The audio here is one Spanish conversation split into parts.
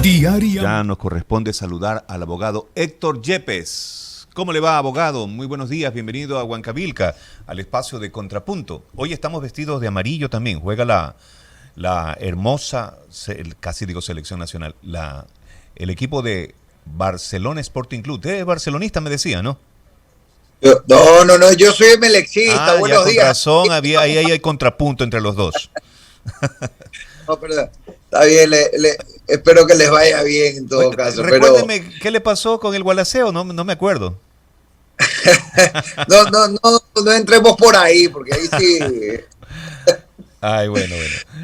Diaria. Ya nos corresponde saludar al abogado Héctor Yepes. ¿Cómo le va, abogado? Muy buenos días, bienvenido a Huancavilca, al espacio de Contrapunto. Hoy estamos vestidos de amarillo también, juega la hermosa, casi digo selección nacional, el equipo de Barcelona Sporting Club. Usted es barcelonista, me decía, ¿no? No, yo soy melexista, buenos días. Con razón, ahí hay contrapunto entre los dos. No, pero está bien, espero que les vaya bien en todo caso. Recuérdeme, pero... ¿qué le pasó con el Gualaceo? No me acuerdo. No entremos por ahí, porque ahí sí... Ay, bueno.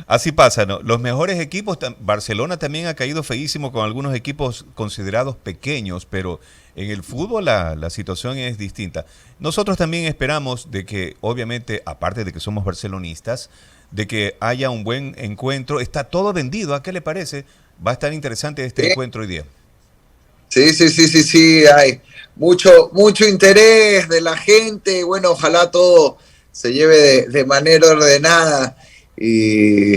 Así pasa, ¿no? Los mejores equipos, Barcelona también ha caído feísimo con algunos equipos considerados pequeños, pero en el fútbol la situación es distinta. Nosotros también esperamos de que, obviamente, aparte de que somos barcelonistas, de que haya un buen encuentro. Está todo vendido, ¿a qué le parece? Va a estar interesante este encuentro hoy día. Sí, hay mucho interés de la gente. Bueno, ojalá todo se lleve de manera ordenada y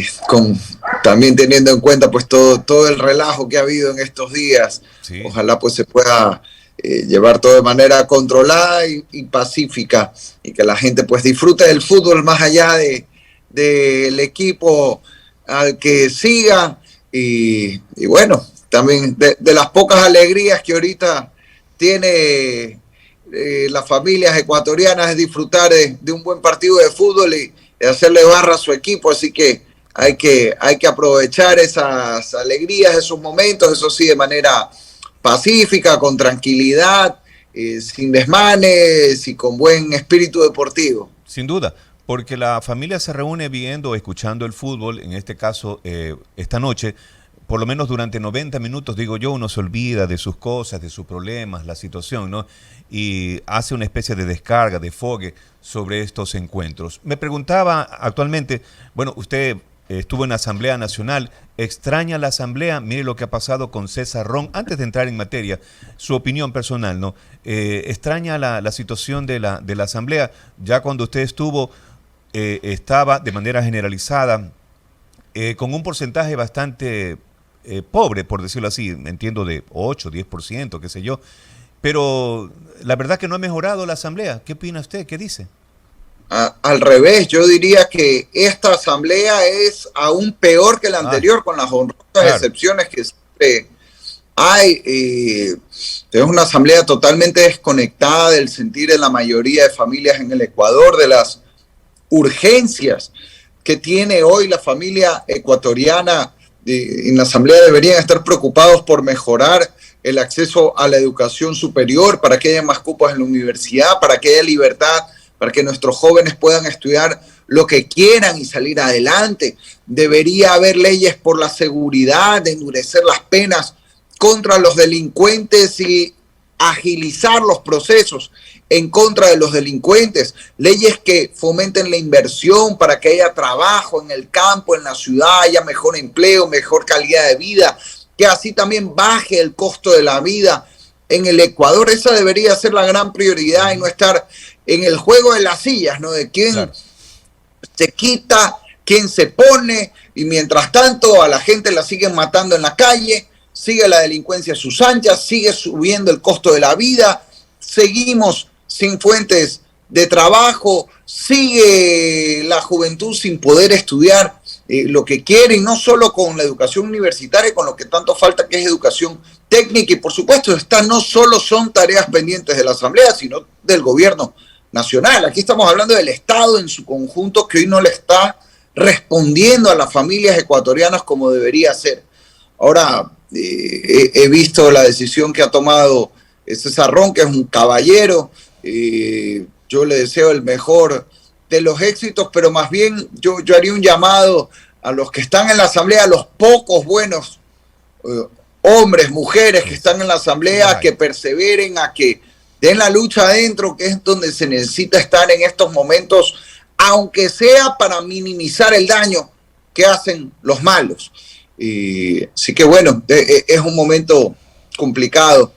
también teniendo en cuenta pues todo el relajo que ha habido en estos días. Sí. Ojalá pues se pueda llevar todo de manera controlada y pacífica, y que la gente pues disfrute del fútbol más allá del equipo al que siga, y bueno, también de las pocas alegrías que ahorita tiene las familias ecuatorianas es disfrutar de un buen partido de fútbol y hacerle barra a su equipo, así que hay que aprovechar esas alegrías, esos momentos, eso sí, de manera pacífica, con tranquilidad, sin desmanes y con buen espíritu deportivo. Sin duda. Porque la familia se reúne viendo o escuchando el fútbol, en este caso, esta noche, por lo menos durante 90 minutos, digo yo, uno se olvida de sus cosas, de sus problemas, la situación, ¿no? Y hace una especie de descarga, de fogue sobre estos encuentros. Me preguntaba actualmente, bueno, usted estuvo en la Asamblea Nacional, ¿extraña la Asamblea? Mire lo que ha pasado con César Ron. Antes de entrar en materia, su opinión personal, ¿no? ¿Extraña la situación de la Asamblea? Ya cuando usted estuvo... estaba de manera generalizada con un porcentaje bastante pobre, por decirlo así, entiendo de 8, 10%, qué sé yo, pero la verdad que no ha mejorado la asamblea. ¿Qué opina usted? ¿Qué dice? Al revés, yo diría que esta asamblea es aún peor que la anterior, con las honrosas excepciones que siempre hay. Es una asamblea totalmente desconectada del sentir de la mayoría de familias en el Ecuador, de las urgencias que tiene hoy la familia ecuatoriana. En la asamblea deberían estar preocupados por mejorar el acceso a la educación superior, para que haya más cupos en la universidad, para que haya libertad, para que nuestros jóvenes puedan estudiar lo que quieran y salir adelante. Debería haber leyes por la seguridad, de endurecer las penas contra los delincuentes y agilizar los procesos en contra de los delincuentes, leyes que fomenten la inversión para que haya trabajo en el campo, en la ciudad, haya mejor empleo, mejor calidad de vida, que así también baje el costo de la vida en el Ecuador. Esa debería ser la gran prioridad y no estar en el juego de las sillas, ¿no? De quién se quita, quién se pone, y mientras tanto a la gente la siguen matando en la calle, sigue la delincuencia a sus anchas, sigue subiendo el costo de la vida, seguimos sin fuentes de trabajo, sigue la juventud sin poder estudiar lo que quiere, y no solo con la educación universitaria, con lo que tanto falta, que es educación técnica. Y por supuesto, estas no solo son tareas pendientes de la Asamblea, sino del gobierno nacional. Aquí estamos hablando del Estado en su conjunto, que hoy no le está respondiendo a las familias ecuatorianas como debería ser. Ahora, he visto la decisión que ha tomado César Ron, que es un caballero. Yo le deseo el mejor de los éxitos, pero más bien yo haría un llamado a los que están en la asamblea, a los pocos buenos hombres, mujeres que están en la asamblea, a que perseveren, a que den la lucha adentro, que es donde se necesita estar en estos momentos, aunque sea para minimizar el daño que hacen los malos. Así que bueno, es un momento complicado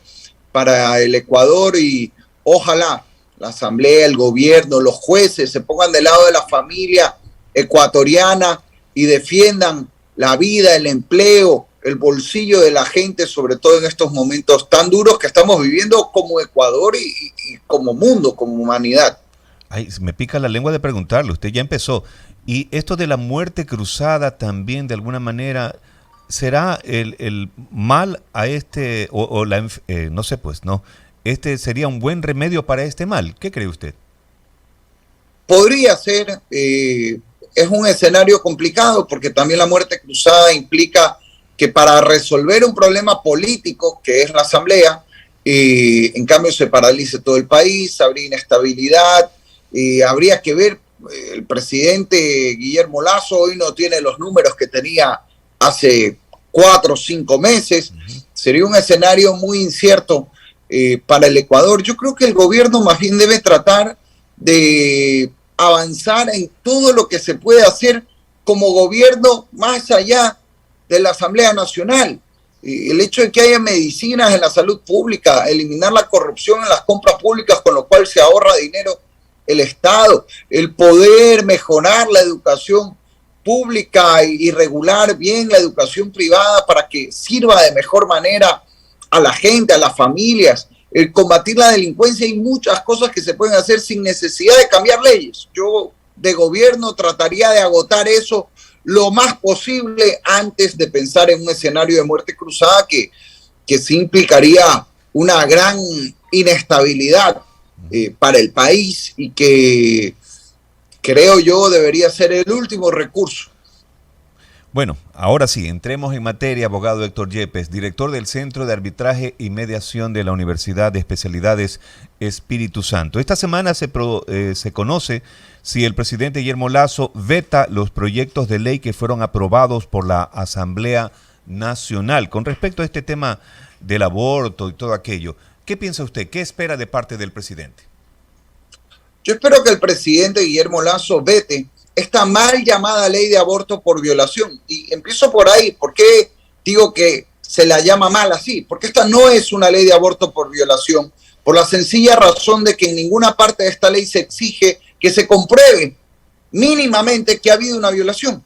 para el Ecuador, y ojalá la asamblea, el gobierno, los jueces se pongan del lado de la familia ecuatoriana y defiendan la vida, el empleo, el bolsillo de la gente, sobre todo en estos momentos tan duros que estamos viviendo como Ecuador y como mundo, como humanidad. Ay, me pica la lengua de preguntarle, usted ya empezó. Y esto de la muerte cruzada también, de alguna manera, ¿será el mal a este, no sé, pues, no, este sería un buen remedio para este mal? ¿Qué cree usted? Podría ser, es un escenario complicado porque también la muerte cruzada implica que para resolver un problema político, que es la asamblea, en cambio se paralice todo el país, habría inestabilidad, habría que ver, el presidente Guillermo Lasso hoy no tiene los números que tenía hace 4 o 5 meses, sería un escenario muy incierto para el Ecuador. Yo creo que el gobierno más bien debe tratar de avanzar en todo lo que se puede hacer como gobierno más allá de la Asamblea Nacional. El hecho de que haya medicinas en la salud pública, eliminar la corrupción en las compras públicas, con lo cual se ahorra dinero el Estado, el poder mejorar la educación pública y regular bien la educación privada para que sirva de mejor manera a la gente, a las familias, el combatir la delincuencia y muchas cosas que se pueden hacer sin necesidad de cambiar leyes. Yo de gobierno trataría de agotar eso lo más posible antes de pensar en un escenario de muerte cruzada que sí implicaría una gran inestabilidad para el país y que creo yo debería ser el último recurso. Bueno, ahora sí, entremos en materia, abogado Héctor Yepes, director del Centro de Arbitraje y Mediación de la Universidad de Especialidades Espíritu Santo. Esta semana se conoce si el presidente Guillermo Lasso veta los proyectos de ley que fueron aprobados por la Asamblea Nacional. Con respecto a este tema del aborto y todo aquello, ¿qué piensa usted? ¿Qué espera de parte del presidente? Yo espero que el presidente Guillermo Lasso vete esta mal llamada ley de aborto por violación. Y empiezo por ahí. ¿Por qué digo que se la llama mal así? Porque esta no es una ley de aborto por violación, por la sencilla razón de que en ninguna parte de esta ley se exige que se compruebe mínimamente que ha habido una violación.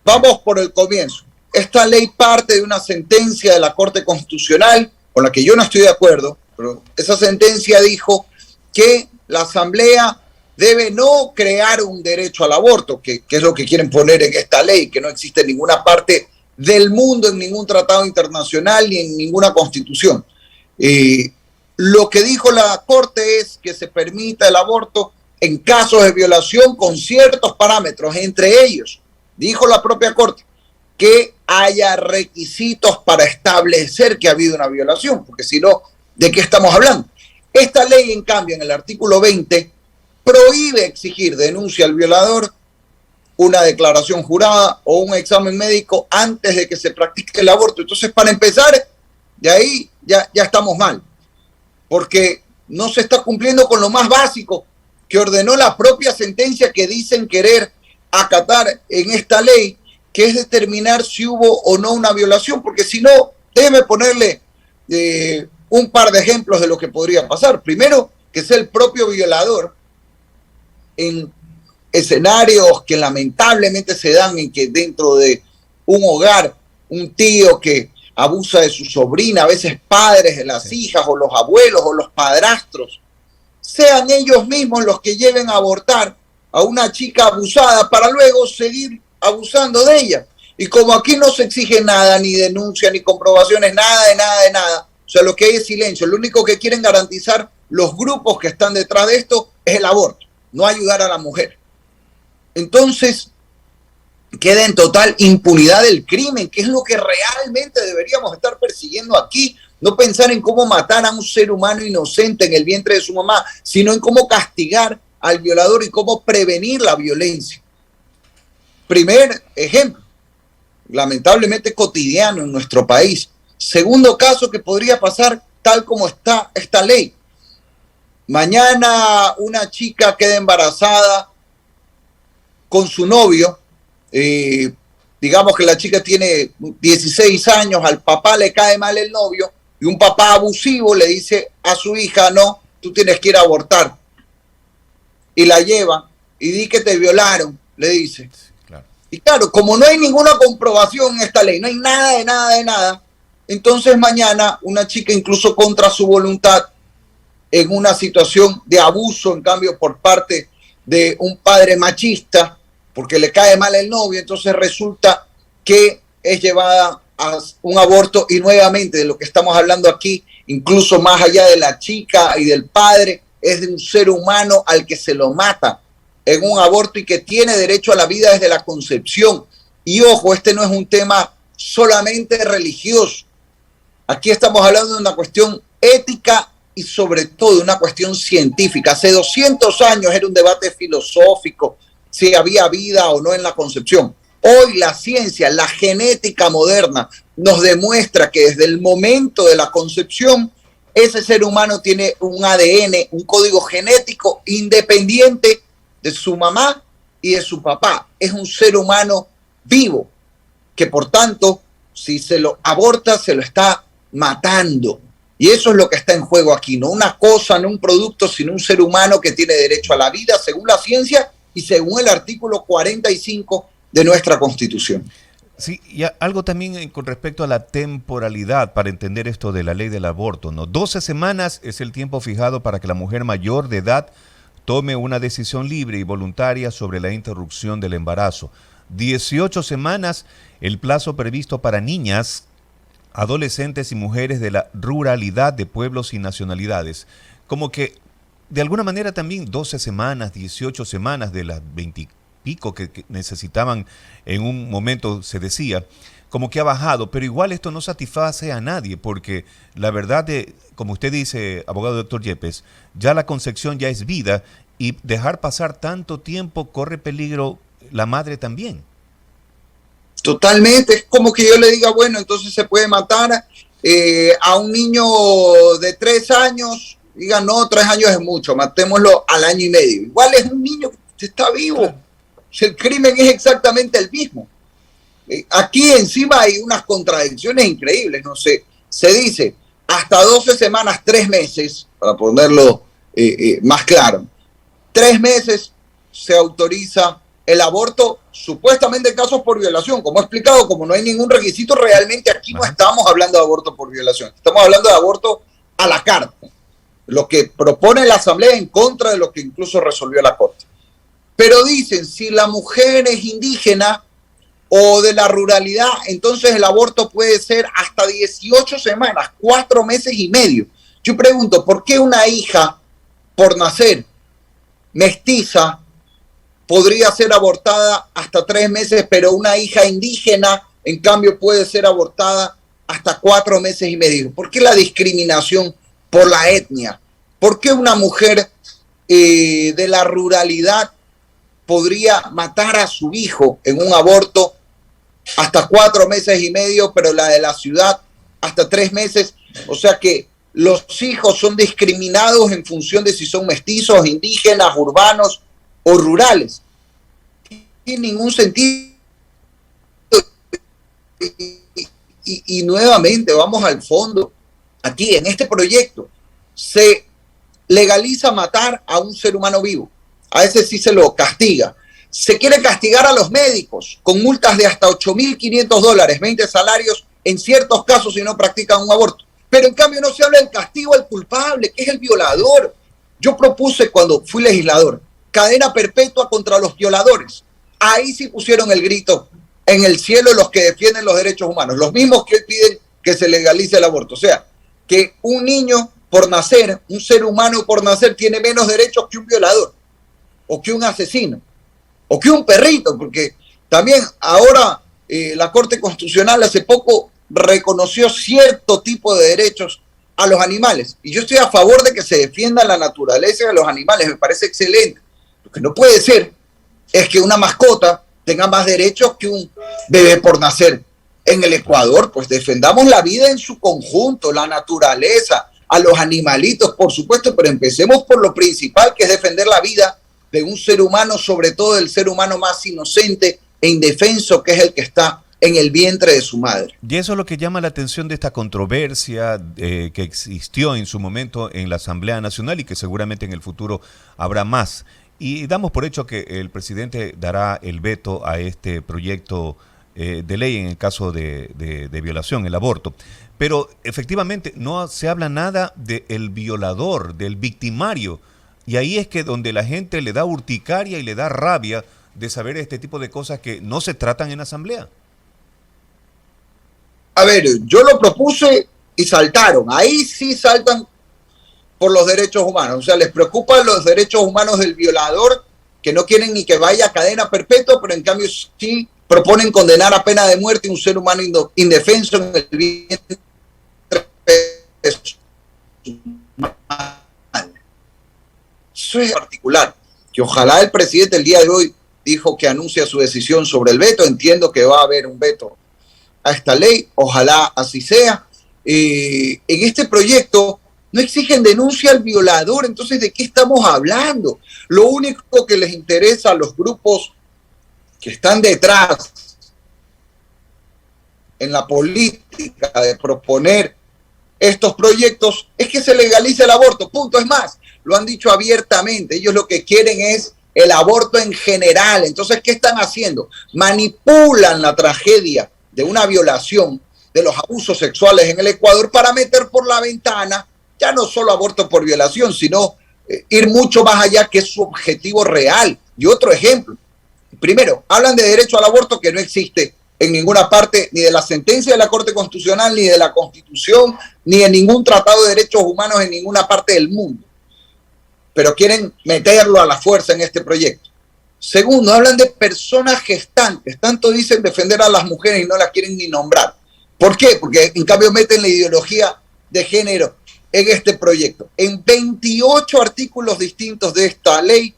Vamos por el comienzo. Esta ley parte de una sentencia de la Corte Constitucional, con la que yo no estoy de acuerdo, pero esa sentencia dijo que la Asamblea debe no crear un derecho al aborto, que es lo que quieren poner en esta ley, que no existe en ninguna parte del mundo, en ningún tratado internacional ni en ninguna constitución. Lo que dijo la Corte es que se permita el aborto en casos de violación con ciertos parámetros, entre ellos, dijo la propia Corte, que haya requisitos para establecer que ha habido una violación, porque si no, ¿de qué estamos hablando? Esta ley, en cambio, en el artículo 20, prohíbe exigir denuncia al violador, una declaración jurada o un examen médico antes de que se practique el aborto. Entonces, para empezar, de ahí ya estamos mal, porque no se está cumpliendo con lo más básico que ordenó la propia sentencia que dicen querer acatar en esta ley, que es determinar si hubo o no una violación, porque si no, déjeme ponerle un par de ejemplos de lo que podría pasar. Primero, que sea el propio violador, en escenarios que lamentablemente se dan en que dentro de un hogar, un tío que abusa de su sobrina, a veces padres de las hijas o los abuelos o los padrastros, sean ellos mismos los que lleven a abortar a una chica abusada para luego seguir abusando de ella. Y como aquí no se exige nada, ni denuncia, ni comprobaciones, nada, o sea, lo que hay es silencio. Lo único que quieren garantizar los grupos que están detrás de esto es el aborto, no ayudar a la mujer. Entonces, queda en total impunidad el crimen, que es lo que realmente deberíamos estar persiguiendo aquí. No pensar en cómo matar a un ser humano inocente en el vientre de su mamá, sino en cómo castigar al violador y cómo prevenir la violencia. Primer ejemplo, lamentablemente cotidiano en nuestro país. Segundo caso que podría pasar tal como está esta ley. Mañana una chica queda embarazada con su novio, digamos que la chica tiene 16 años, al papá le cae mal el novio y un papá abusivo le dice a su hija, no, tú tienes que ir a abortar. Y la lleva y di que te violaron, le dice. Claro. Y claro, como no hay ninguna comprobación en esta ley, no hay nada de nada de nada, entonces mañana una chica incluso contra su voluntad en una situación de abuso, en cambio, por parte de un padre machista, porque le cae mal el novio, entonces resulta que es llevada a un aborto y nuevamente de lo que estamos hablando aquí, incluso más allá de la chica y del padre, es de un ser humano al que se lo mata en un aborto y que tiene derecho a la vida desde la concepción. Y ojo, este no es un tema solamente religioso. Aquí estamos hablando de una cuestión ética y sobre todo de una cuestión científica. Hace 200 años era un debate filosófico si había vida o no en la concepción. Hoy la ciencia, la genética moderna nos demuestra que desde el momento de la concepción ese ser humano tiene un ADN, un código genético independiente de su mamá y de su papá. Es un ser humano vivo que por tanto si se lo aborta se lo está matando. Y eso es lo que está en juego aquí, no una cosa, no un producto, sino un ser humano que tiene derecho a la vida según la ciencia y según el artículo 45 de nuestra Constitución. Sí, y algo también con respecto a la temporalidad para entender esto de la ley del aborto, ¿no? 12 semanas es el tiempo fijado para que la mujer mayor de edad tome una decisión libre y voluntaria sobre la interrupción del embarazo. 18 semanas el plazo previsto para niñas, adolescentes y mujeres de la ruralidad de pueblos y nacionalidades. Como que de alguna manera también 12 semanas, 18 semanas de las 20 y pico que necesitaban en un momento, se decía, como que ha bajado, pero igual esto no satisface a nadie, porque la verdad, como usted dice, abogado doctor Yepes, ya la concepción ya es vida y dejar pasar tanto tiempo corre peligro la madre también. Totalmente, es como que yo le diga, bueno, entonces se puede matar a un niño de 3 años, diga, no, 3 años es mucho, matémoslo al año y medio. Igual es un niño que está vivo, el crimen es exactamente el mismo. Aquí encima hay unas contradicciones increíbles, no sé, se dice hasta 12 semanas, 3 meses, para ponerlo más claro, 3 meses se autoriza el aborto supuestamente en casos por violación. Como he explicado, como no hay ningún requisito, realmente aquí no estamos hablando de aborto por violación, estamos hablando de aborto a la carta, lo que propone la Asamblea en contra de lo que incluso resolvió la Corte. Pero dicen, si la mujer es indígena o de la ruralidad, entonces el aborto puede ser hasta 18 semanas, 4 meses y medio. Yo pregunto, ¿por qué una hija por nacer mestiza podría ser abortada hasta 3 meses, pero una hija indígena, en cambio, puede ser abortada hasta 4 meses y medio? ¿Por qué la discriminación por la etnia? ¿Por qué una mujer de la ruralidad podría matar a su hijo en un aborto hasta 4 meses y medio, pero la de la ciudad hasta 3 meses? O sea que los hijos son discriminados en función de si son mestizos, indígenas, urbanos o rurales. No tiene ningún sentido. Y nuevamente vamos al fondo. Aquí en este proyecto se legaliza matar a un ser humano vivo. A ese sí se lo castiga. Se quiere castigar a los médicos con multas de hasta $8.500, 20 salarios en ciertos casos si no practican un aborto. Pero en cambio no se habla del castigo al culpable, que es el violador. Yo propuse cuando fui legislador cadena perpetua contra los violadores. Ahí sí pusieron el grito en el cielo los que defienden los derechos humanos, los mismos que piden que se legalice el aborto. O sea, que un niño por nacer, un ser humano por nacer, tiene menos derechos que un violador, o que un asesino, o que un perrito, porque también ahora la Corte Constitucional hace poco reconoció cierto tipo de derechos a los animales. Y yo estoy a favor de que se defienda la naturaleza de los animales, me parece excelente. Lo que no puede ser es que una mascota tenga más derechos que un bebé por nacer. En el Ecuador, pues defendamos la vida en su conjunto, la naturaleza, a los animalitos, por supuesto, pero empecemos por lo principal, que es defender la vida de un ser humano, sobre todo el ser humano más inocente e indefenso, que es el que está en el vientre de su madre. Y eso es lo que llama la atención de esta controversia que existió en su momento en la Asamblea Nacional y que seguramente en el futuro habrá más. Y damos por hecho que el presidente dará el veto a este proyecto de ley en el caso de violación, el aborto. Pero efectivamente no se habla nada del violador, del victimario. Y ahí es que donde la gente le da urticaria y le da rabia de saber este tipo de cosas que no se tratan en asamblea. A ver, yo lo propuse y saltaron. Ahí sí saltan por los derechos humanos. O sea, les preocupan los derechos humanos del violador, que no quieren ni que vaya a cadena perpetua, pero en cambio sí proponen condenar a pena de muerte a un ser humano indefenso en el vientre de su madre. Eso es particular. Que ojalá el presidente el día de hoy dijo que anuncia su decisión sobre el veto. Entiendo que va a haber un veto a esta ley. Ojalá así sea. En este proyecto no exigen denuncia al violador. Entonces, ¿de qué estamos hablando? Lo único que les interesa a los grupos que están detrás en la política de proponer estos proyectos es que se legalice el aborto. Punto. Es más, lo han dicho abiertamente. Ellos lo que quieren es el aborto en general. Entonces, ¿qué están haciendo? Manipulan la tragedia de una violación, de los abusos sexuales en el Ecuador, para meter por la ventana ya no solo aborto por violación, sino ir mucho más allá, que es su objetivo real. Y otro ejemplo. Primero, hablan de derecho al aborto que no existe en ninguna parte, ni de la sentencia de la Corte Constitucional, ni de la Constitución, ni en ningún tratado de derechos humanos en ninguna parte del mundo. Pero quieren meterlo a la fuerza en este proyecto. Segundo, hablan de personas gestantes. Tanto dicen defender a las mujeres y no las quieren ni nombrar. ¿Por qué? Porque en cambio meten la ideología de género en este proyecto. En 28 artículos distintos de esta ley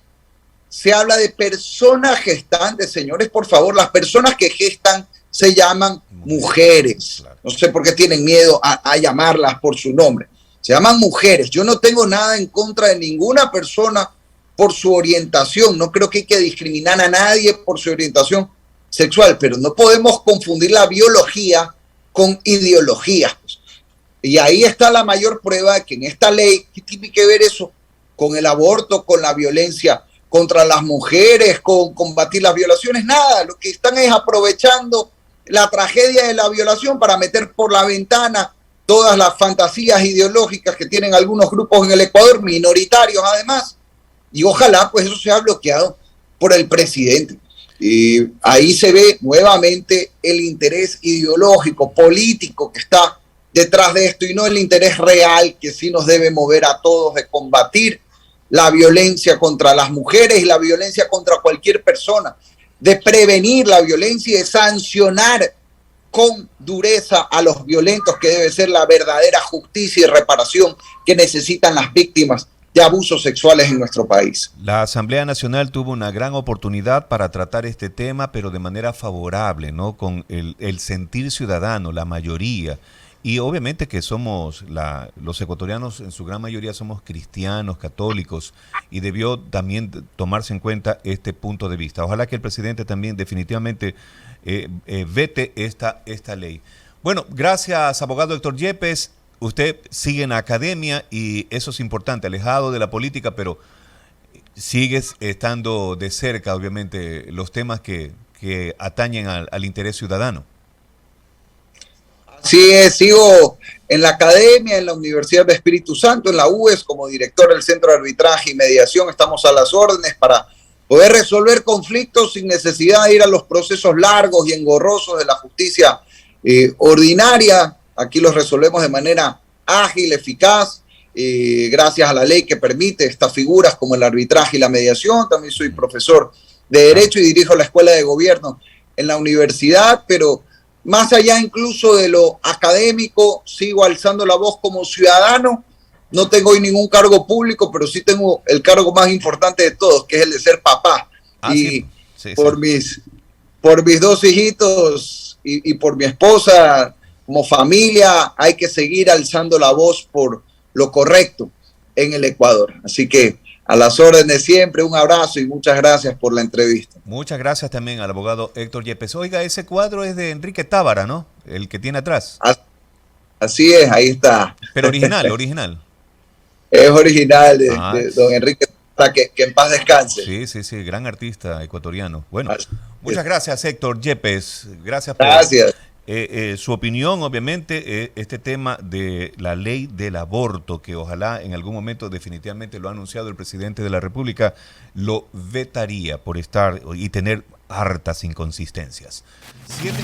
se habla de personas gestantes. Señores, por favor, las personas que gestan se llaman mujeres. No sé por qué tienen miedo a llamarlas por su nombre. Se llaman mujeres. Yo no tengo nada en contra de ninguna persona por su orientación. No creo que hay que discriminar a nadie por su orientación sexual, pero no podemos confundir la biología con ideologías. Y ahí está la mayor prueba de que en esta ley, ¿qué tiene que ver eso con el aborto, con la violencia contra las mujeres, con combatir las violaciones? Nada, lo que están es aprovechando la tragedia de la violación para meter por la ventana todas las fantasías ideológicas que tienen algunos grupos en el Ecuador, minoritarios además, y ojalá pues eso sea bloqueado por el presidente. Y ahí se ve nuevamente el interés ideológico, político que está detrás de esto, y no el interés real que sí nos debe mover a todos de combatir la violencia contra las mujeres y la violencia contra cualquier persona, de prevenir la violencia y de sancionar con dureza a los violentos, que debe ser la verdadera justicia y reparación que necesitan las víctimas de abusos sexuales en nuestro país. La Asamblea Nacional tuvo una gran oportunidad para tratar este tema, pero de manera favorable, ¿no? Con el sentir ciudadano, la mayoría. Y obviamente que somos, los ecuatorianos en su gran mayoría somos cristianos, católicos, y debió también tomarse en cuenta este punto de vista. Ojalá que el presidente también definitivamente vete esta ley. Bueno, gracias, abogado Héctor Yepes. Usted sigue en la academia y eso es importante, alejado de la política, pero sigues estando de cerca, obviamente, los temas que atañen al interés ciudadano. Así es, sigo en la academia, en la Universidad de Espíritu Santo, en la UES, como director del Centro de Arbitraje y Mediación. Estamos a las órdenes para poder resolver conflictos sin necesidad de ir a los procesos largos y engorrosos de la justicia ordinaria. Aquí los resolvemos de manera ágil, eficaz, gracias a la ley que permite estas figuras como el arbitraje y la mediación. También soy profesor de Derecho y dirijo la Escuela de Gobierno en la universidad, pero más allá incluso de lo académico, sigo alzando la voz como ciudadano. No tengo hoy ningún cargo público, pero sí tengo el cargo más importante de todos, que es el de ser papá. Y sí, por mis 2 hijitos y por mi esposa, como familia, hay que seguir alzando la voz por lo correcto en el Ecuador. Así que a las órdenes siempre, un abrazo y muchas gracias por la entrevista. Muchas gracias también al abogado Héctor Yepes. Oiga, ese cuadro es de Enrique Tábara, ¿no? El que tiene atrás. Así es, ahí está. Pero original. Es original de don Enrique hasta que en paz descanse. Sí, sí, sí, gran artista ecuatoriano. Bueno, Así muchas es. gracias, Héctor Yepes. Gracias por Gracias. su opinión, obviamente, este tema de la ley del aborto, que ojalá en algún momento definitivamente lo ha anunciado el presidente de la República, lo vetaría por estar y tener hartas inconsistencias. 7